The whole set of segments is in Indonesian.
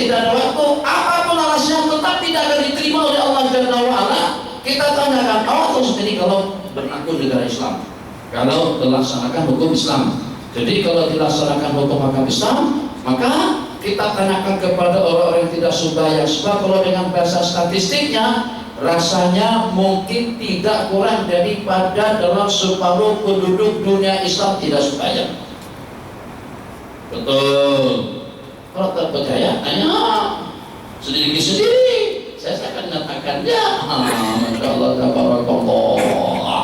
tidak ada waktu, apapun alasannya tetap tidak akan diterima oleh Allah Jalla wa'ala. Kita tanyakan, terus jadi kalau berlaku negara Islam, kalau dilaksanakan hukum Islam, jadi kalau dilaksanakan hukum agama Islam, maka kita tanyakan kepada orang-orang yang tidak sembahyang. Sebab kalau dengan bahasa statistiknya, rasanya mungkin tidak kurang daripada dalam separuh penduduk dunia Islam tidak sembahyang. Betul. Kalau tak percaya, tanya sendiri-sendiri. Saya akan mengatakan ya. Masya Allah, tabarakallah.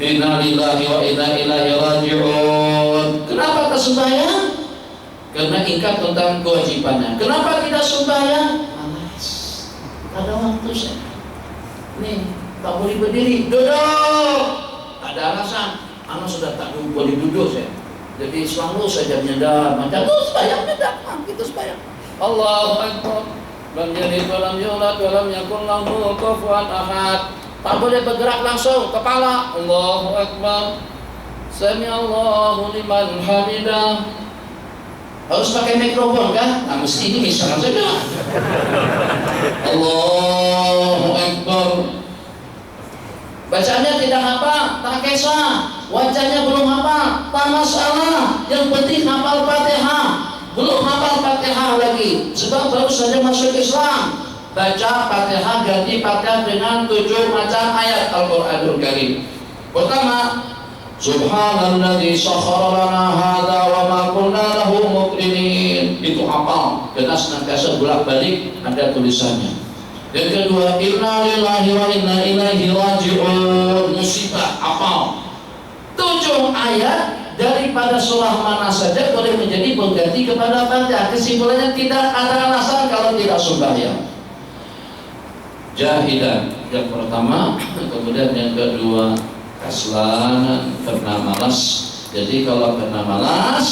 Inna lillahi wa inna ilaihi raji'un. Kenapa tak sembahyang? Karena ingat tentang kewajibannya. Kenapa tidak sembahyang? Malas. Ada waktu saya. Nih, tak boleh berdiri, duduk. Ada alasan. Anak sudah tak boleh duduk saya. Jadi selalu saja menyadar, macam itu sembahyang, kita sembahyang. Allahu Akbar. Lam yalid wa lam yulad wa lam yakul lahu kufuwan ahad. Tak boleh bergerak langsung kepala. Allahu Akbar. Sami Allahu liman hamidah. Harus pakai mikrofon kan? Nah, mesti ini misalkan saja. Allahu Akbar. Bacanya tidak hafal, tak kisah. Wajahnya belum hafal, tak masalah. Yang penting hafal Fatihah. Belum hafal Fatihah lagi, sebab baru saja masuk Islam. Baca Fatihah, ganti Fatihah dengan 7 macam ayat Al-Quranul Karim. Pertama, Subhanalladzi sakhkhara lana hadza wa ma kunna lahu muqrinin. Itu hafal, karena senantiasa bolak-balik ada tulisannya. Yang kedua, inna lillahi wa inna ilaihi raji'un. Musibah, hafal. 7 ayat daripada surah mana saja boleh menjadi pengganti kepada Fatihah. Kesimpulannya tidak ada alasan kalau tidak sembahyang. Jahilan yang pertama, kemudian yang kedua kaslan, karena malas. Jadi kalau karena malas,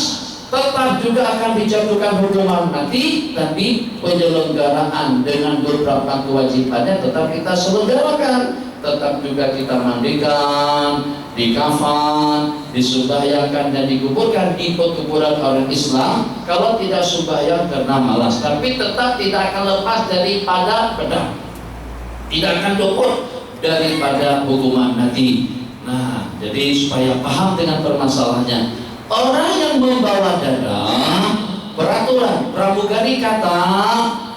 tetap juga akan dijatuhkan hukuman mati, tapi penyelenggaraan dengan beberapa kewajibannya tetap kita selenggarakan. Tetap juga kita mandikan, dikafan, disembahyangkan dan dikuburkan di kuburan orang Islam. Kalau tidak sembahyang karena malas, tapi tetap tidak akan lepas daripada pedang, tidak akan luput daripada hukuman mati. Nah, jadi supaya paham dengan permasalahannya, orang yang membawa darah, peraturan pramugari kata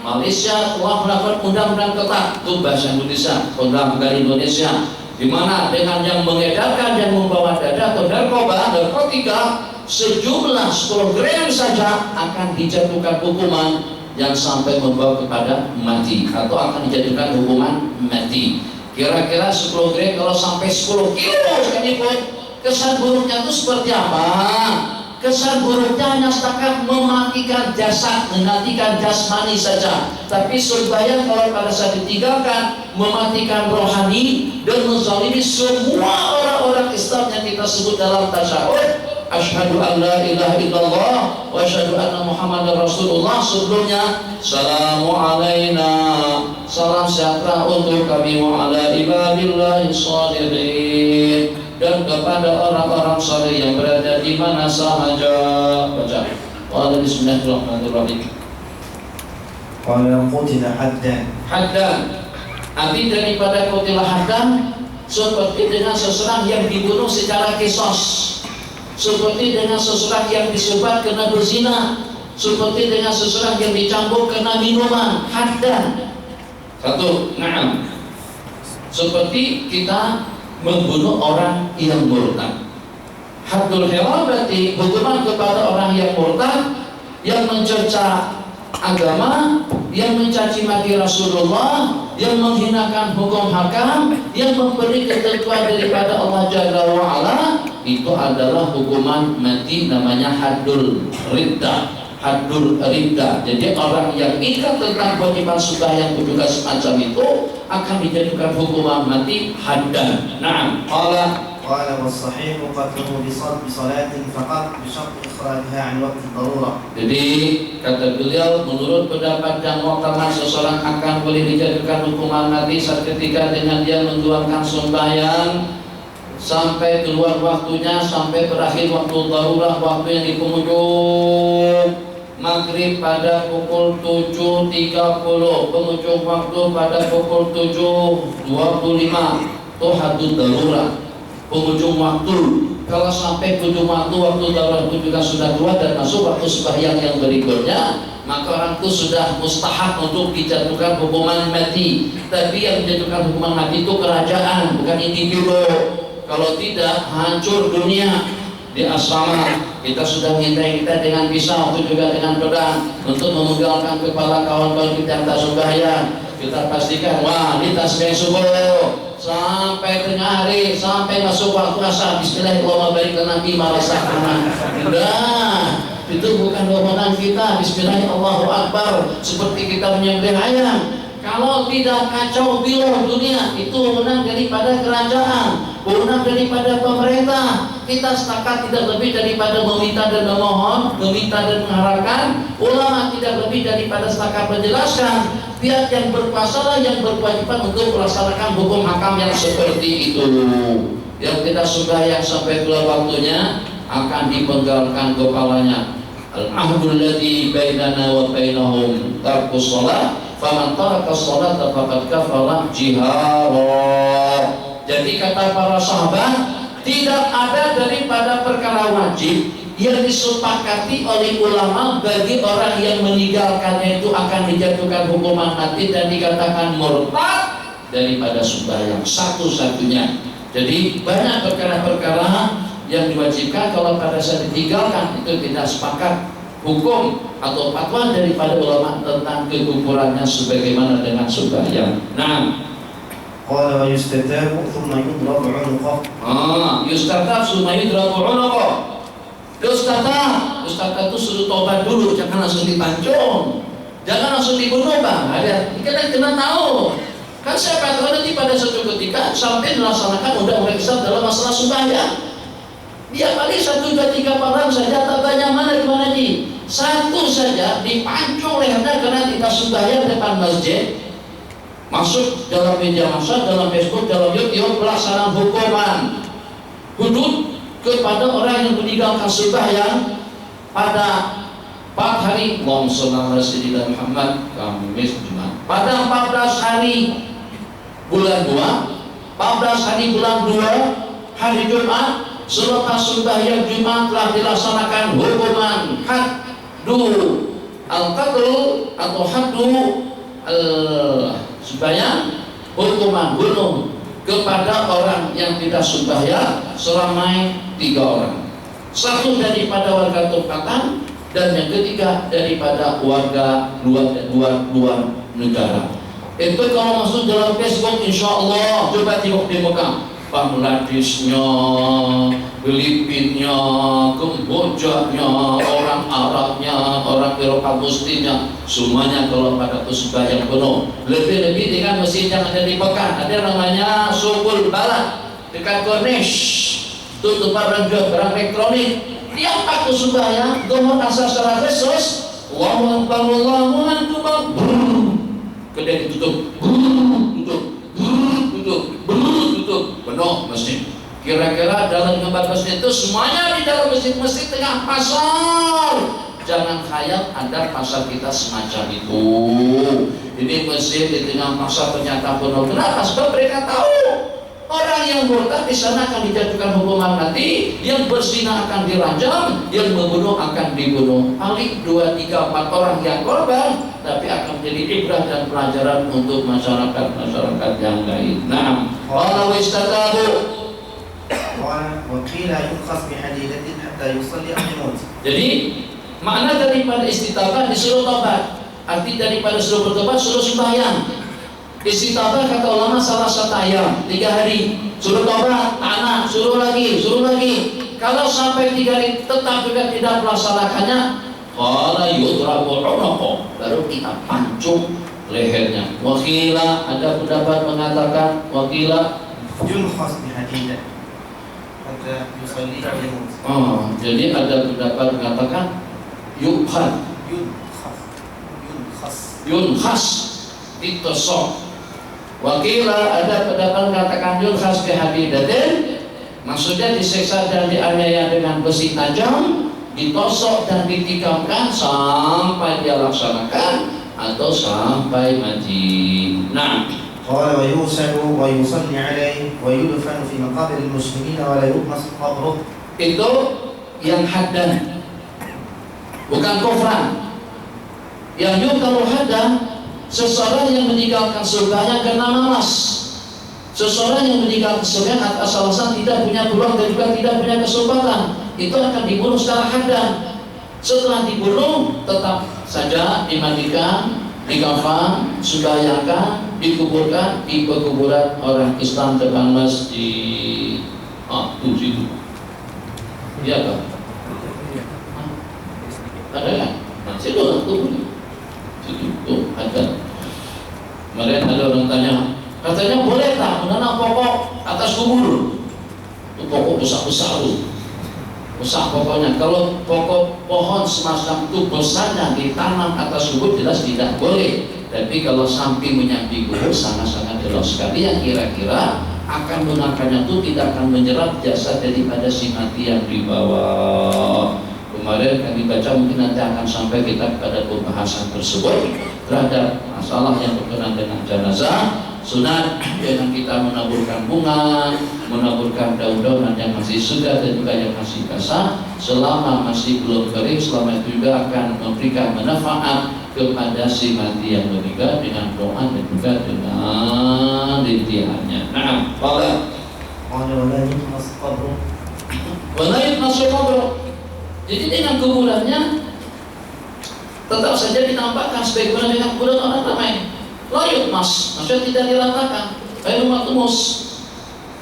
Malaysia telah melakukan undang-undang ketat, itu bahasa Indonesia, pramugari Indonesia, di mana dengan yang mengedarkan dan membawa darah atau narkotika sejumlah 10 gram saja akan dijatuhkan hukuman yang sampai membawa kepada mati atau akan dijatuhkan hukuman mati. Kira-kira 10 gram kalau sampai 10 kilo sekalipun, kesan buruknya itu seperti apa? Kesan buruknya hanya setakat mematikan jasad, mematikan jasmani saja. Tapi sembahyang kalau pada saat ditinggalkan, mematikan rohani dan menzalimi semua orang-orang Islam yang kita sebut dalam tasyahud. Asyhadu an la ilaha illallah wa asyhadu anna Muhammadar Rasulullah. Sebelumnya, salamu alaina, salam sejahtera untuk kami wa ala ibadillahi sholihin, dan kepada orang-orang saleh yang berada di mana sahaja. Baca. Qala bismillahirrahmanirrahim. Qala qutila haddan. Haddan. Arti daripada qutila haddan, seperti dengan seseorang yang dibunuh secara kisos, seperti dengan seseorang yang disebat kena berzina, seperti dengan seseorang yang dicambuk kena minuman. Haddan. Satu, na'am. Seperti kita membunuh orang yang murtad. Haddul hiram berarti hukuman kepada orang yang murtad, yang mencerca agama, yang mencaci maki Rasulullah, yang menghinakan hukum hakam, yang memberi ketentuan daripada Allah Jalla wa'ala. Itu adalah hukuman mati, namanya haddul riddah. Haddul riddah. Jadi orang yang ikat tentang kewajiban sembahyang juga semacam itu akan dijadikan hukuman mati haddan. Naam. Qala was-sahih qatluhu bi salatin faqat bi syart ikhrajha 'an waqti darurah. Jadi kata beliau, menurut pendapat yang muhtamad, seseorang akan boleh dijadikan hukuman mati saat ketika dengan dia menjualkan sembahyang sampai keluar waktunya, sampai berakhir waktu darurah, waktu yang di penghujung. maghrib pada pukul 7.30, penghujung waktu pada pukul 7.25, itu hadud darurat, penghujung waktu. Kalau sampai ujung waktu darurat itu juga sudah keluar dan masuk waktu sembahyang yang berikutnya, maka orang itu sudah mustahab untuk dijatuhkan hukuman mati. Tapi yang dijatuhkan hukuman mati itu kerajaan, bukan individu. Kalau tidak, hancur dunia. Di asrama kita sudah minta dengan pisau, itu juga dengan pedang untuk memenggalkan kepala kawan-kawan kita yang tak sembahyang. Kita pastikan, wah ini tasbih subuh sampai tengah hari, sampai masuk waktu asar, bismillahirrahmanirrahim, Nabi merasakan. Nah, itu bukan wewenang kita. Bismillahirrahmanirrahim, seperti kita menyembelih ayam. Kalau tidak kacau bilau dunia, itu wewenang daripada kerajaan, wewenang daripada pemerintah. Kita sepakat tidak lebih daripada meminta dan memohon, meminta dan mengharapkan. Ulama tidak lebih daripada setakat menjelaskan. Pihak yang berkuasa lah yang berkewajiban untuk melaksanakan hukum hakam yang seperti itu. Yang kita sembahyang sampai keluar waktunya akan dipenggalkan kepalanya. Al-ahdul ladzi bainana wa bainahum tarkus shalah, faman taraka sholata faqad kafara jihara. Jadi kata para sahabat, tidak ada daripada perkara wajib yang disepakati oleh ulama bagi orang yang meninggalkannya itu akan dijatuhkan hukuman mati dan dikatakan murtad daripada sembahyang satu-satunya. Jadi banyak perkara-perkara yang diwajibkan kalau pada saat ditinggalkan itu tidak sepakat hukum atau fatwa daripada ulama tentang kekufurannya sebagaimana dengan sembahyang. Nah, قال ويستتاب ثم يضرب عنقه. Yustatab summa yudrabu unuqah. Ustadz itu suruh tobat dulu, jangan langsung dipancung, jangan langsung dibunuh bang. Ada, kita kena tahu. Kan siapa tahu nanti pada suatu ketika sampai melaksanakan undang-undang Islam dalam masalah sembahyang. Dia paling 1, 2, 3 orang saja, tanya mana gimana nih? Satu saja dipancung lehernya karena kita sembahyang depan masjid, masuk dalam media massa, dalam Facebook, dalam YouTube, pelaksanaan hukuman hudud kepada orang yang meninggalkan sembahyang pada 4 hari Allahumma sholli ala Muhammad, Kamis, Jumat. Pada 14 hari bulan 2, 14 hari bulan 2, hari Jumat, selepas sembahyang Jumat telah dilaksanakan hukuman haddu al-qatl atau haddu sembahyang, hukuman bunuh kepada orang yang tidak sembahyang selama 3 orang. Satu daripada warga tempatan dan yang ketiga daripada warga luar negara. Itu kalau masuk dalam Facebook, insya Allah coba tengok di Mekah, Bangladeshnya, Filipinnya, Kembojanya, orang Arabnya, orang Eropa Muslimnya, semuanya kalau pada sembahyang penuh. Lebih-lebih dengan mesin yang ada di Mekah, ada namanya Subul Balad dekat Cornish, itu tempat jual barang elektronik. Dia pakai sembahyang, domor asal secara khusus, Allahu Akbar, Allahu Akbar, kedai ditutup, tutup, penuh masjid. Kira-kira dalam tempat masjid itu semuanya di dalam masjid tengah pasar. Jangan khayal ada pasar kita semacam itu. Ini masjid di tengah pasar ternyata penuh. Kenapa? Sebab mereka tahu orang yang murtad di sana akan dijatuhkan hukuman mati, yang berzina akan diranjam, yang membunuh akan dibunuh. Paling 2, 3, 4 orang yang korban, tapi akan menjadi ibrah dan pelajaran untuk masyarakat yang lain. Nah, walau istatabu. Jadi makna daripada istitabah disuruh tobat, arti daripada suruh bertobat suruh sembahyang. Istitabah kata ulama salah satu ayat 3 hari, suruh tobat, anak, suruh lagi. Kalau sampai 3 hari tetap juga tidak melaksanakannya, qala yudrabu unuqah, baru kita pancung lehernya. Wakila, ada pendapat mengatakan wakila yunkhas bihadidah hatta yusalli wa yamut. Jadi ada pendapat mengatakan yunkhas ditosok. Wakila, ada pendapat mengatakan yunkhas bihadidatin, maksudnya disiksa dan dianiaya dengan besi tajam, ditosok dan ditikamkan sampai dia laksanakan atau sampai mati. Nah, قال ويوسل ويصلي عليه ويدفن في مقابر المسلمين ولا يطمس قبره. itu yang haddan, bukan kufran. Yang yukalu haddan, seseorang yang meninggalkan surganya karena malas. Seseorang yang meninggalkan surga atas alasan tidak punya peluang dan juga tidak punya kesempatan, itu akan dibunuh secara haddan. Setelah dibunuh, tetap saja dimandikan, dikafan, sembahyangkan, dikuburkan di pekuburan orang Islam depan masjid. Tuh situ. Iya kan? Ada kan? Nah, situ lah tuh. Situ tuh ada. Kemarin ada orang tanya, katanya boleh tak menanam pokok atas kubur? Itu pokok besar-besar tuh. Besar pokoknya. Kalau pokok pohon semacam itu besarnya ditanam atas kubur jelas tidak boleh. Tapi kalau samping menyamping kubur sangat-sangat jelas sekali. Yang kira-kira akan menggunakannya itu tidak akan menyerap jasa daripada si mati yang dibawa. Kemarin kami baca, mungkin nanti akan sampai kita pada pembahasan tersebut terhadap masalah yang berkenaan dengan jenazah. Sunat dengan kita menaburkan bunga, menaburkan daun-daunan yang masih segar dan juga yang masih basah selama masih belum kering. Selama itu juga akan memberikan manfaat kepada si mati yang meninggal dengan doa dan juga dengan rintihannya. Nah, wala masuk kubur. Jadi dengan kuburannya tetap saja dinampakkan sebagaimana dengan kuburan orang ramai. Layut mas, maksudnya tidak diratakan. Rumah tumus.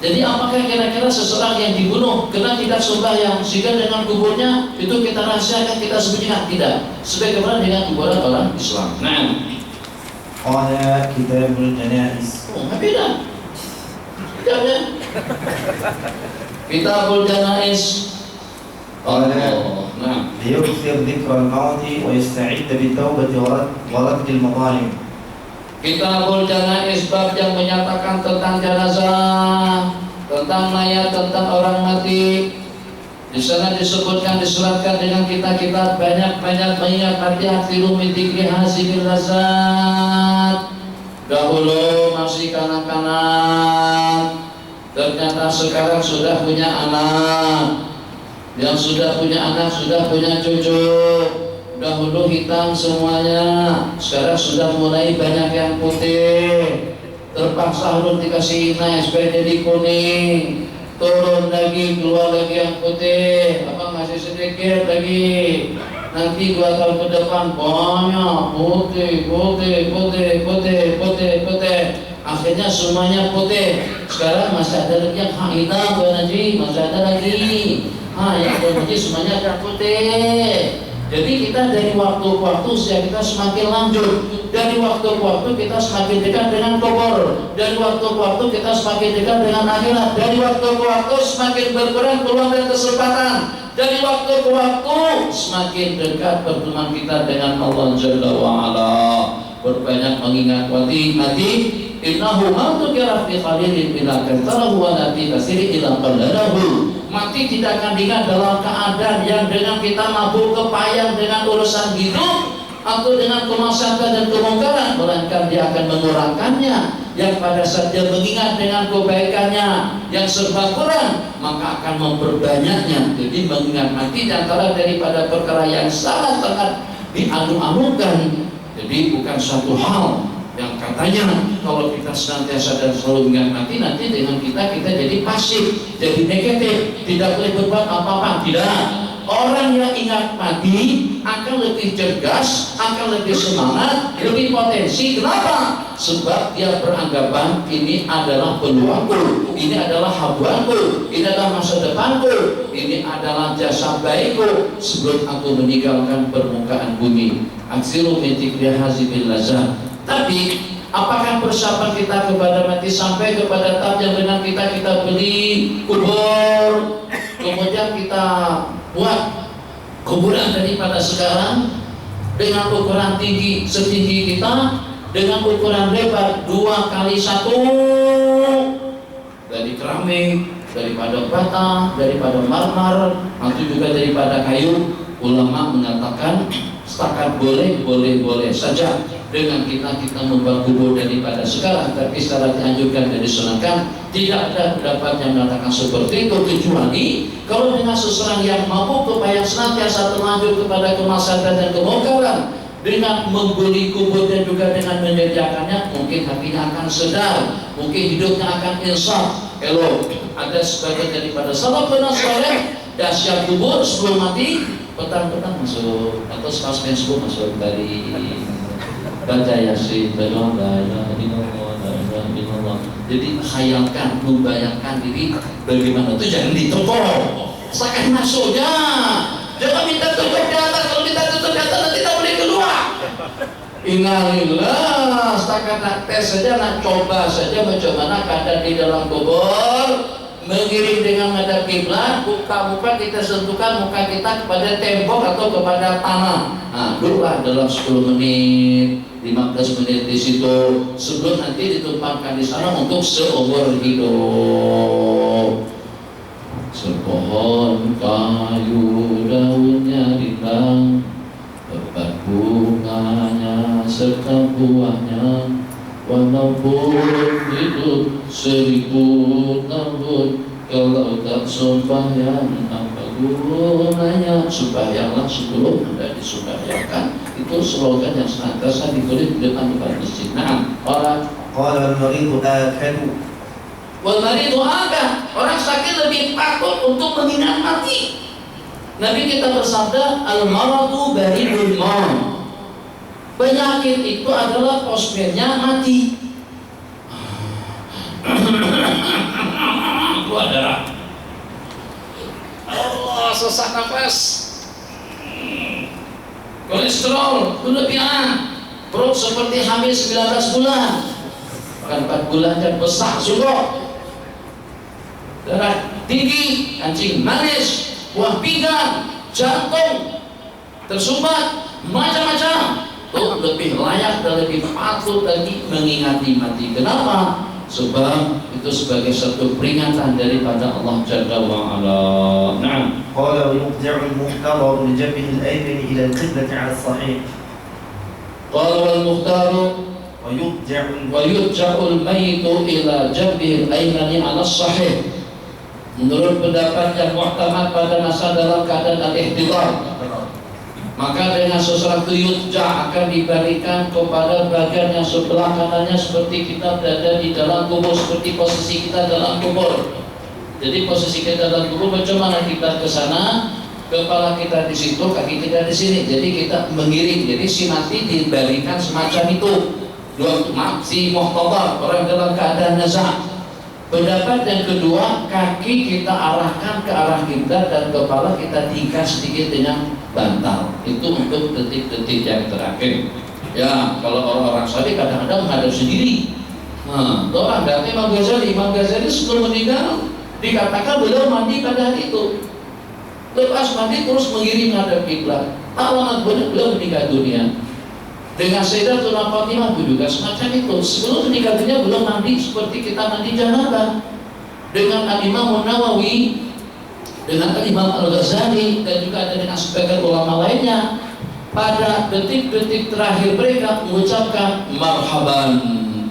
Jadi apakah kira-kira seseorang yang dibunuh karena tidak sembahyang sehingga dengan kuburnya itu kita rahasiakan, kita sembunyikan? Tidak. Sebagaimana dengan kuburan orang Islam. Nah, قال كتاب الجنائز. beda. Kitabnya Kitabul Janaiz. Nah, ليكثر ذكر الموت ويستعد بالتوبة ورد المظالم. Kitabul Janaiz, bab yang menyatakan tentang jenazah, tentang mayat, tentang orang mati. Di sana disebutkan, disuratkan dengan kitab-kitab banyak-banyak mengingat hati-hati rumit dikri hasil lazat. Dahulu masih kanak-kanak, ternyata sekarang sudah punya anak. Yang sudah punya anak, sudah punya cucu. Dahulu hitam semuanya, sekarang sudah mulai banyak yang putih. Terpaksa harus dikasih supaya jadi kuning. Turun lagi, keluar lagi yang putih. Apa masih sedikit lagi? Nanti 2 tahun ke depan banyak putih. Akhirnya semuanya putih. Sekarang masih ada lagi yang hitam, masih ada lagi. Yang berarti semuanya akan putih. Jadi kita dari waktu ke waktu usia kita semakin lanjut. Dari waktu ke waktu kita semakin dekat dengan kubur. Dari waktu ke waktu kita semakin dekat dengan akhirat. Dari waktu ke waktu semakin berkurang peluang dan kesempatan. Dari waktu ke waktu semakin dekat pertemuan kita dengan Allah Jalla wa'ala. Berbanyak mengingat mati. Innahu ma'tukira fi khalilin bila kantarahu wa nati kasiri ila qallalahu. Mati tidak akan diingat dalam keadaan yang dengan kita mabuk kepayang dengan urusan hidup atau dengan kemaksiatan dan kemungkaran, melainkan dia akan mengurangkannya. Yang pada saat dia mengingat dengan kebaikannya yang serba kurang, maka akan memperbanyaknya. Jadi mengingat mati antara daripada perkara yang sangat dianu-anukan. Jadi bukan satu hal yang katanya kalau kita senantiasa dan selalu ingat mati, nanti dengan kita jadi pasif, jadi negatif, tidak boleh berbuat apa-apa. Tidak. Orang yang ingat mati akan lebih cerdas, akan lebih semangat, lebih potensi. Kenapa? Sebab dia beranggapan ini adalah peluangku, ini adalah habuanku, ini adalah masa depanku, ini adalah jasa baikku sebelum aku meninggalkan permukaan bumi. Aksiru min dzikri hazibil lazat. Tapi apakah persiapan kita kepada mati sampai kepada tahap yang dengan kita beli kubur, kemudian kita buat kuburan daripada sekarang dengan ukuran tinggi setinggi kita, dengan ukuran lebar 2x1 dari keramik, daripada bata, daripada marmer, atau juga daripada kayu. ulama mengatakan setakat boleh saja dengan kita membuat kubur daripada sekarang, tapi secara dianjurkan dan disunahkan. Tidak ada pendapat yang mengatakan seperti itu, kecuali kalau dengan seseorang yang mampu supaya senantiasa terlanjur kepada kemaksiatan dan kemungkaran dengan membeli kubur dan juga dengan menyediakannya, mungkin hatinya akan sedar, mungkin hidupnya akan insaf. Kalau ada sebagian daripada salafun saleh dahsyat kubur sebelum mati, petang-petang masuk atau pas subuh masuk dari baca yasin, baca la ilaha illallah, la ilaha illallah. Jadi khayalkan, membayangkan diri bagaimana itu, jangan ditokok, sakan masuknya. Jangan minta tutup di atas, kalau minta tutup di atas nanti tak boleh keluar. Innalillah, setakat nak tes saja, nak coba saja bagaimana keadaan di dalam kubur, mengiring dengan menghadap kiblat, muka kita sentuhkan muka kita kepada tembok atau kepada tanah. Nah, dululah dalam 10 menit, 15 menit di situ, sebelum nanti ditumpangkan di sana untuk seumur hidup. Sepohon kayu daunnya rindang, lebat bunganya serta buahnya, walaupun hidup 1000 tahun, kalau tak sembahyang apa gunanya? Sembahyanglah sebelum Anda disembahyangkan. Itu slogan yang senantiasa ditulis di depan masjid. Nah, orang Qala al-maridu akadu. wal maridu akad, orang sakit lebih takut untuk mengingat mati. Nabi kita bersabda, al-maradu baridul maut. Penyakit itu adalah posmennya mati. Keluar darah. Allah, sesak nafas. Kolesterol berlebihan. Perut seperti hamil 19 bulan. Bukan 4 bulan dan besar juga. Darah tinggi, kencing manis, buah pinggang, jantung tersumbat, macam-macam. Itu lebih layak dan lebih patut lagi mengingati mati. Kenapa? Sebab itu sebagai satu peringatan daripada Allah Jalla wa'ala. Nah, Qala yuqdi'u al-muhtabar bi jabhihi al-ayman ila al-qiblati 'ala as-sahih. qala wal muhtaru Wa yuqdi'u wa yurja'ul mayyitu ila jabhil aymani 'ala sahih. Menurut pendapat yang muhtamad pada masa dalam keadaan al-ihtidar, maka dengan seseorang itu yurja akan dibalikan kepada bagian yang sebelah kanannya seperti kita berada di dalam kubur, seperti posisi kita dalam kubur. Jadi posisi kita dalam kubur, bagaimana kita ke sana, kepala kita di situ, kaki kita di sini. Jadi kita mengiring. Jadi si mati dibalikan semacam itu. Si muhtabar, orang dalam keadaan nazar. Pendapat yang kedua, kaki kita arahkan ke arah kiblat dan kepala kita tingkat sedikit dengan bantal. Itu untuk detik-detik yang terakhir. Ya, kalau orang-orang saleh kadang-kadang menghadap sendiri. Nah, orang berarti Imam Ghazali sebelum meninggal dikatakan beliau mandi pada hari itu. Lepas mandi terus mengiring menghadap kiblat. Tak lama kemudian beliau meninggal dunia. Dengan Sayyidatuna Fatimah juga semacam itu. Sebelum meninggal dunia belum mandi seperti kita mandi janabah. Dengan Al-Imam Nawawi, dengan Al-Imam Al-Ghazali, dan juga ada dengan sebagian ulama lainnya, pada detik-detik terakhir mereka mengucapkan marhaban,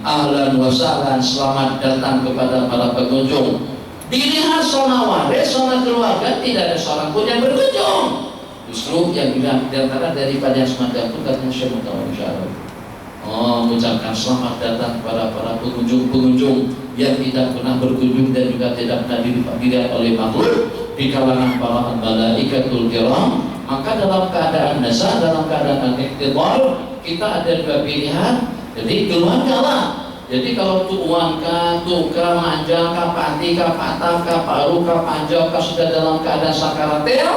ahlan wa sahlan, selamat datang kepada para pengunjung. Dilihat sauna waris, sauna keluarga, tidak ada seorang pun yang berkunjung. Justru yang diantara daripada yang semacam itu katanya Syekh Mutawalli Syarif. Mengucapkan selamat datang kepada para pengunjung-pengunjung yang tidak pernah berkunjung dan juga tidak pernah dilihat oleh makhluk di kalangan para malaikatul kiram. Maka dalam keadaan nazar, dalam keadaan ihtidar, kita ada dua pilihan. Jadi keluarga lah. Jadi kalau tuan tuka manja pati patah paru panjang sudah dalam keadaan sakaratil,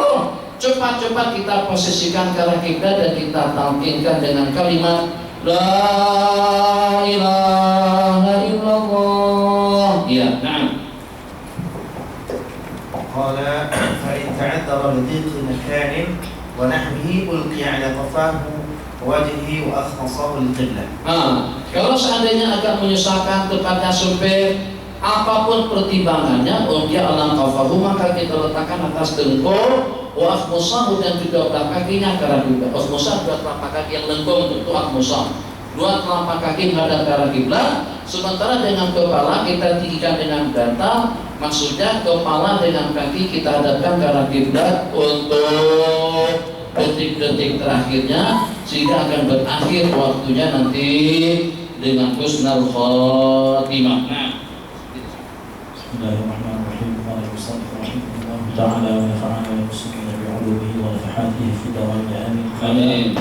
cepat-cepat kita posisikan ke arah kiblat dan kita talqinkan dengan kalimat La ilaha illallah. Ya, nah. Qala fa in ta'addara li dhiqi makanin wa nahwihi ulqiya 'ala qafahu wajhihi wa akhmasahu lil-qiblah. Kalau seandainya agak menyusahkan, tempatnya sempit, apapun pertimbangannya, dia alam qafahu, maka kita letakkan atas dengkul, wa akhmusahu, dan juga belah kakinya ke arah kiblat. Akhmusah dua telapak kaki yang lengkung, itu akhmusah. Dua telapak kaki menghadap ke arah kiblat. Sementara dengan kepala kita tinggikan dengan bantal, maksudnya kepala dengan kaki kita hadapkan ke arah kiblat untuk detik-detik terakhirnya, sehingga akan berakhir waktunya nanti dengan husnul khotimah. Bismillahirrahmanirrahim. Qala al-musannif rahimahullah ta'ala wa nafa'ana wa muslimina bi'ulumihi wa nafahatihi fi dawami amin. Amin.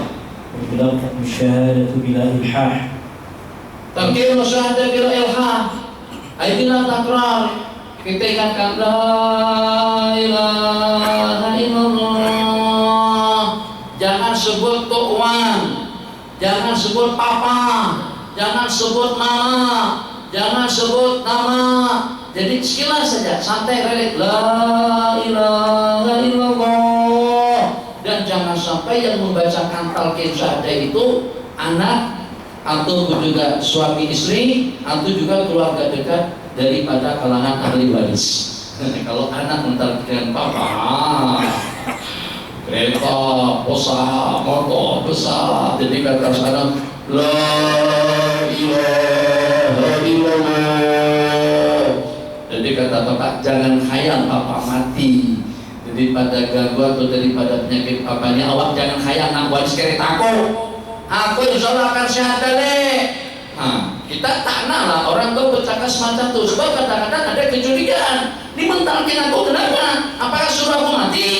Wa musyahadatu bila ilhah. Tamkin musyahadah bila ilhah. Aidina takrar. Kita ingatkan la ilaha illallah. Jangan sebut tu'wan, jangan sebut papa, jangan sebut nama, jangan sebut nama. Jadi sekilas saja, santai, relate. La ilaha illallah. Dan jangan sampai yang membacakan talqin syahadah itu anak atau juga suami istri atau juga keluarga dekat daripada kalangan ahli waris. Kalau anak mentalqin papa, kereta, usaha, motor besar, jadi kata sekarang la ilaha illallah. Jadi kata bapak, jangan khayal bapak mati daripada gangguan atau daripada penyakit papanya. Awak jangan khayal nak waris kereta aku insya Allah akan syahadah deh. Kita tak nak lah orang tua bercakap semacam itu, sebab kadang-kadang ada kecurigaan. Ini mentalkin aku kenapa? Apakah suruh aku mati?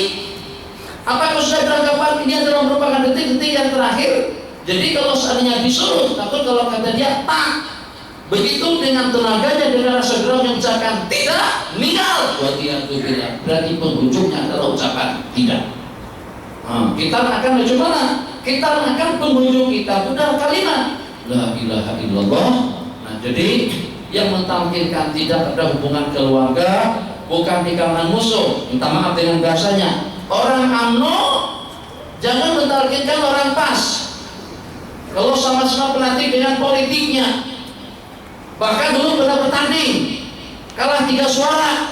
Apakah sudah beranggapan ini adalah merupakan detik-detik yang terakhir? Jadi kalau seandainya disuruh, takut kalau kata dia tak, begitu dengan tenaganya, dengan rasa geram yang ucapkan tidak, meninggal. Berarti penghujungnya adalah ucapan tidak. Kita akan bagaimana? Kita akan penghujung kita benar kalimat la ilaha illallah. Nah, jadi yang mentalkinkan tidak ada hubungan keluarga, bukan di kalangan musuh. Minta maaf dengan bahasanya. Orang UMNO jangan mentalkinkan orang PAS. Kalau sama-sama pelatih dengan politiknya, bahkan dulu pernah bertanding, kalah 3 suara,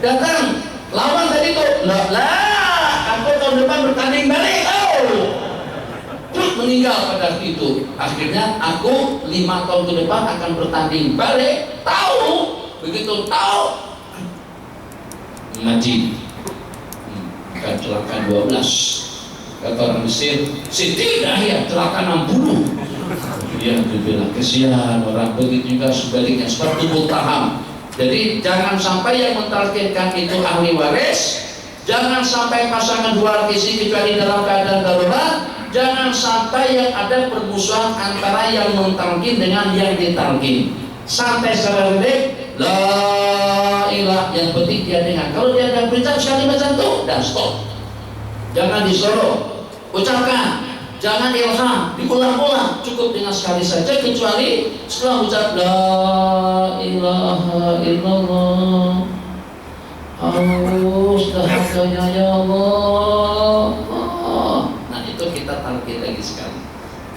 datang lawan tadi tuh, aku tahun depan bertanding balik, terus meninggal pada itu. Akhirnya aku 5 tahun ke depan akan bertanding balik, begitu tahu ngaji. Celaka 12, kata orang Mesir, tidak ya celaka 60. Ya dibilang kesian orang begitu, juga sebaliknya seperti mutaham. Jadi jangan sampai yang mentalkinkan itu ahli waris, jangan sampai pasangan dua kisi kecuali dalam keadaan darurat, jangan sampai yang ada permusuhan antara yang mentalkin dengan yang ditalkin. Santai secara relax, la ilah, yang penting dia dengar. Kalau dia ada perintah sekali macam itu, dan stop. Jangan disuruh, ucapkan, jangan ilham, diulang-ulang, cukup dengan sekali saja, kecuali setelah ucap la ilaha illallah, Astaghfirullah ya Allah. Nah itu kita talqin lagi sekali,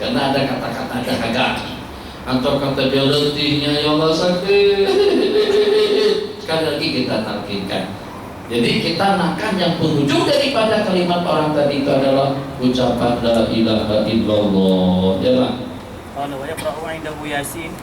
karena ada kata-kata ada hagaki. Atau kata dia letihnya ya Allah sakit, sekali lagi kita talqinkan. Jadi kita nakkan yang penghujung daripada kalimat orang tadi itu adalah ucapan la ilaha illallah. Ya Pak. Qala wa yaqra'u 'indahu Yasin.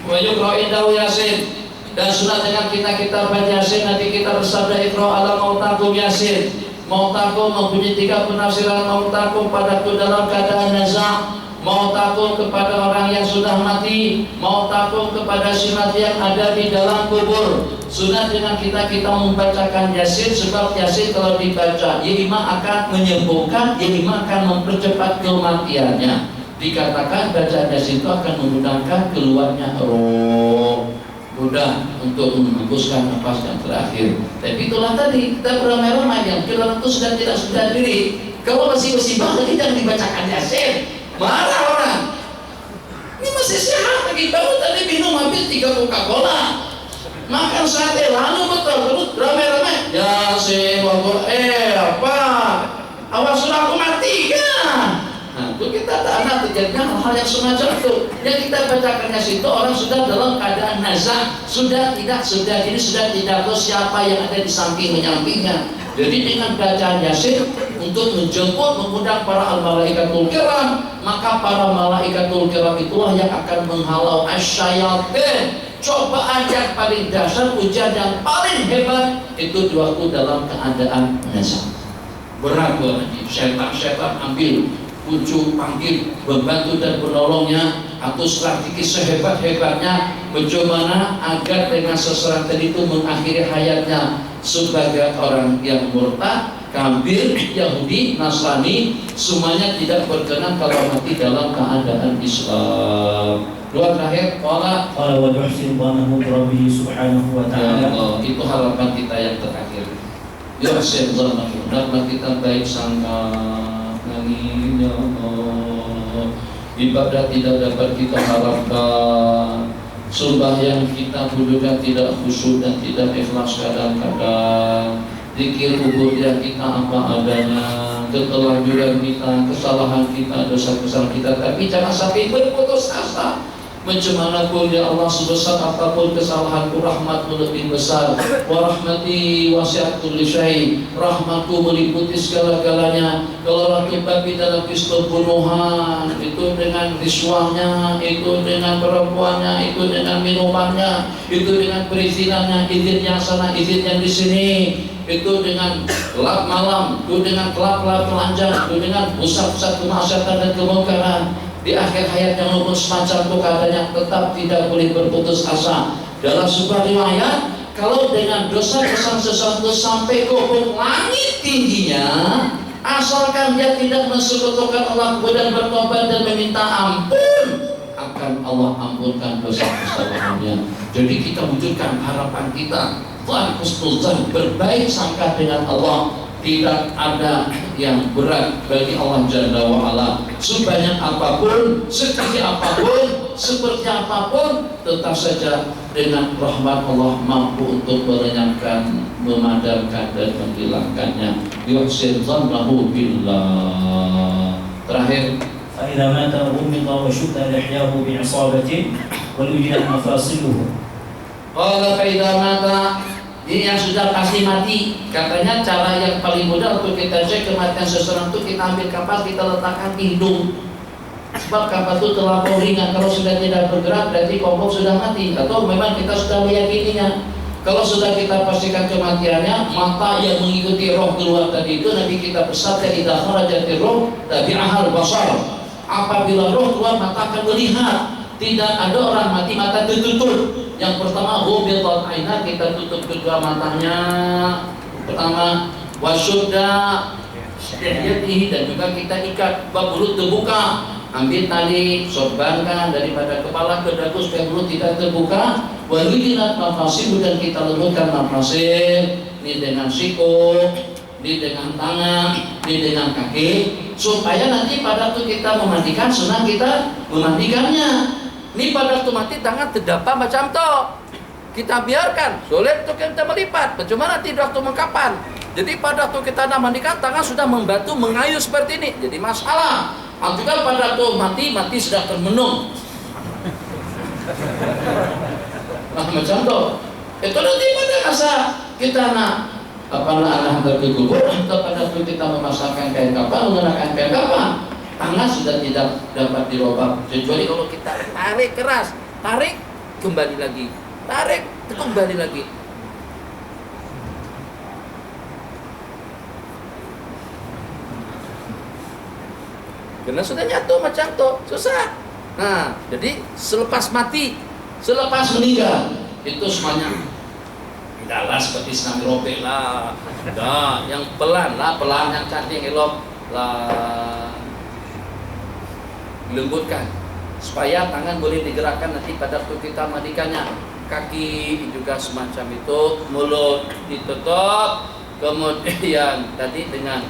Wa yaqra'u 'indahu Yasin. Dan sudah dengan kita baca Yasin, nanti kita bersabda iqra' ala mautakum Yasin. Mautakum mempunyai 3 penafsiran. Mautakum padaku dalam keadaan nazar, mautakum kepada orang yang sudah mati, mautakum kepada si mati yang ada di dalam kubur. Sudah dengan kita membacakan Yasin, sebab Yasin kalau dibaca Yima akan menyembuhkan, Yima akan mempercepat kematiannya. Dikatakan bacaan Yasin itu akan memudahkan keluarnya roh, mudah untuk menghembuskan nafas yang terakhir. Tapi itulah tadi kita beramai-ramai yang kita itu sudah tidak sadar diri. Kalau masih banget jangan dibacakan Yasin. Marah orang. Ini masih sehat lagi, baru tadi minum habis 3 Coca-Cola, makan sate, lalu betul terus ramai-ramai Yasin apa? Awas sudah aku mati kan? Nah itu kita tak ada terjadinya hal-hal yang semacam itu. Yang kita bacakan Yasin itu orang sudah dalam keadaan nazar, sudah tidak tahu siapa yang ada di samping menyampingnya. Jadi dengan bacaan Yasin untuk menjemput, mengundang para al-malaikatul kiram, maka para malaikatul kiram itulah yang akan menghalau asyayatin. Cobaan yang paling dasar, ujian yang paling hebat itu waktu dalam keadaan nazar. Berat nanti setan ambil, kunci panggil, membantu dan penolongnya atau strategi sehebat-hebatnya bagaimana agar dengan seseorang itu mengakhiri hayatnya sebagai orang yang murtad, kafir, Yahudi, Nasrani, semuanya tidak berkenan kalau mati dalam keadaan Islam. Dua terakhir, qala wa yuhsin dhanahu bi rabbih subhanahu wa ta'ala. Itu harapan kita yang terakhir. Yuhsin dhanahu, hendaklah kita baik sangka ya Allah. Ibadah tidak dapat kita harapkan, sembahyang kita juga tidak khusyuk dan tidak ikhlas kadang-kadang, zikir ubudiyah kita apa adanya, ketelajuan kita, kesalahan kita, dosa-dosa kita, tapi jangan sampai berputus asa. Mencemanapun ya Allah, sebesar apapun kesalahanku, rahmatmu lebih besar. Wa rahmati wasi'at kulli syai', rahmatku meliputi segala-galanya. Kalau laki babi dalam pistol pembunuhan, itu dengan riswahnya, itu dengan perempuannya, itu dengan minumannya, itu dengan perizinannya, izin yang sana, izin yang di sini, itu dengan gelap malam, itu dengan kelap-kelap telanjang, itu dengan pusat-pusat kemaksiatan dan kemungkaran. Di akhir hayatnya maupun semacam itu keadaannya tetap tidak boleh berputus asa. Dalam sebuah riwayat, kalau dengan dosa seseorang itu sampai ke ufuk langit tingginya, asalkan dia tidak mensekutukan Allah dan bertobat dan meminta ampun, akan Allah ampunkan dosa kesalahannya. Jadi kita wujudkan harapan kita, husnuzan, berbaik sangka dengan Allah. Tidak ada yang berat bagi Allah Jalla wa'ala. Sebanyak apapun, sekecil apapun, seperti apapun, tetap saja dengan rahmat Allah mampu untuk melenyapkan, memadamkan dan menghilangkannya. Yuhsin dhannahu billah. Terakhir, فإذا مات غمض وشد لحياه بعصابة ولجنت مفاصله. qala fa idza mata, ini yang sudah pasti mati. Katanya cara yang paling mudah untuk kita cek kematian seseorang itu kita ambil kapas, kita letakkan di hidung. Sebab kapas itu terlampau ringan. Kalau sudah tidak bergerak berarti kelompok sudah mati. Atau memang kita sudah meyakininya. Kalau sudah kita pastikan kematiannya, mata yang mengikuti roh keluar tadi itu Nabi kita bersabda, idza kharajatir roh tabi'ahal basar. Apabila roh keluar mata akan melihat. Tidak ada orang mati mata tertutup. Yang pertama, ghumidat aina, kita tutup kedua matanya. Pertama, wasyudda syahiyatihi, dan juga kita ikat bab mulut terbuka. Ambil tali, sorbankan daripada kepala ke dagu supaya mulut tidak terbuka. Walijinat nafasihu, dan kita lembutkan nafasih. Ini dengan siku, ini dengan tangan, ini dengan kaki, supaya nanti pada waktu kita memandikan senang kita memandikannya. Ini pada waktu mati tangan terdapat macam tu, kita biarkan sulit untuk kita melipat. Bagaimana nanti waktu mengkapan? Jadi pada waktu kita nak mandikan, tangan sudah membantu mengayuh seperti ini. Jadi masalah. Juga pada waktu mati sudah termenung. Nah, macam tu. Itu nanti pada masa kita nak anak hantar ke kubur, atau pada waktu kita memasangkan kain kafan, mengenakan kain kafan, tangan sudah tidak dapat dirobak, kecuali kalau kita tarik keras, tarik kembali lagi, tarik kembali lagi. Karena sudah nyatu macam tu, susah. Nah, jadi selepas mati, selepas meninggal, itu semuanya tidaklah seperti senam robek lah, yang pelan lah, pelan yang cantik elok lah. Lembutkan supaya tangan boleh digerakkan nanti pada waktu kita mandikannya. Kaki juga semacam itu, mulut ditutup, kemudian tadi dengan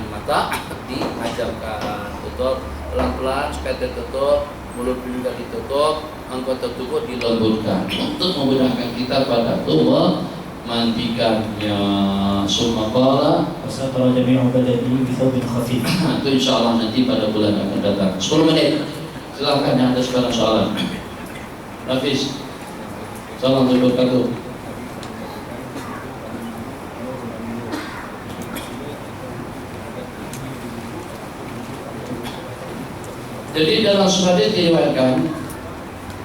mata dimajamkan, tutup pelan-pelan supaya tertutup, mulut juga ditutup, anggota tubuh dilembutkan untuk memudahkan kita pada tubuh mandikannya. Sumaqala Wasatara jami'u badanihi bi thawbin khafif. itu insyaallah nanti pada bulan akan datang. 10 menit. Silakan yang ada sekarang soalan. Hafiz. Salam berkatuh. Jadi dalam hadis diriwayatkan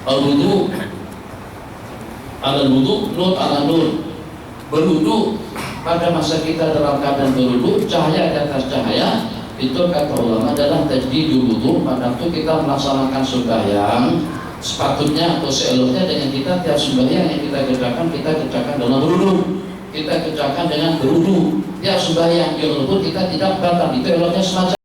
al-wudu ala wudu, nur ala nur. Berwudu pada masa kita dalam keadaan berwudu, cahaya di atas cahaya, itu kata ulama adalah tajdidul wudu. Pada waktu kita melaksanakan sembahyang, sepatutnya atau seeloknya dengan kita tiap sembahyang yang kita kerjakan dalam berwudu. Kita kerjakan dengan berwudu tiap sembahyang, walaupun kita tidak batal, itu eloknya semacam